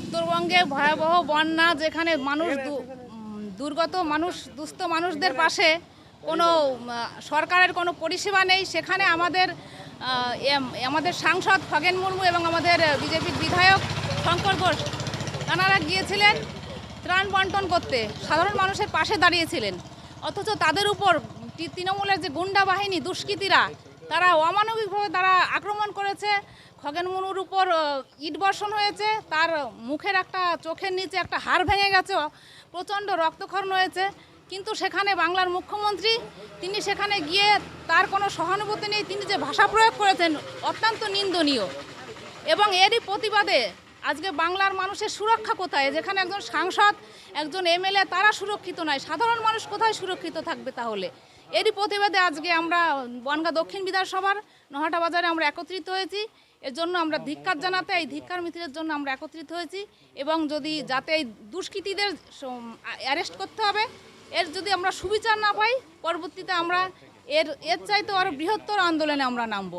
উত্তরবঙ্গে ভয়াবহ বন্যা, যেখানে মানুষ দুর্গত মানুষ, দুস্থ মানুষদের পাশে কোনো সরকারের কোনো পরিষেবা নেই, সেখানে আমাদের সাংসদ খগেন মুর্মু এবং আমাদের বিজেপির বিধায়ক শঙ্কর ঘোষ তাঁরা গিয়েছিলেন ত্রাণ বন্টন করতে, সাধারণ মানুষের পাশে দাঁড়িয়েছিলেন। অথচ তাদের উপর তৃণমূলের যে গুন্ডা বাহিনী, দুষ্কৃতীরা, তারা অমানবিকভাবে আক্রমণ করেছে। খগেন মুর্মুর উপর ইট বর্ষণ হয়েছে, তার মুখের একটা চোখের নিচে একটা হাড় ভেঙে গেছে, প্রচণ্ড রক্তক্ষরণ হয়েছে। কিন্তু সেখানে বাংলার মুখ্যমন্ত্রী, তিনি সেখানে গিয়ে তার কোনো সহানুভূতি নেই। তিনি যে ভাষা প্রয়োগ করেছেন অত্যন্ত নিন্দনীয়। এবং এরই প্রতিবাদে আজকে বাংলার মানুষের সুরক্ষা কোথায়? যেখানে একজন সাংসদ, একজন এমএলএ তারা সুরক্ষিত নয়, সাধারণ মানুষ কোথায় সুরক্ষিত থাকবে তাহলে? এরই প্রতিবাদে আজকে আমরা বনগাঁ দক্ষিণ বিধানসভার নহাটা বাজারে আমরা একত্রিত হয়েছি। এর জন্য আমরা ধিক্কার জানাতে, এই ধিক্কার মিছিলের জন্য আমরা একত্রিত হয়েছি। এবং যাতে এই দুষ্কৃতীদের অ্যারেস্ট করতে হবে, এর যদি আমরা সুবিচার না পাই, পরবর্তীতে আমরা এর চাইতে আরও বৃহত্তর আন্দোলনে আমরা নামব।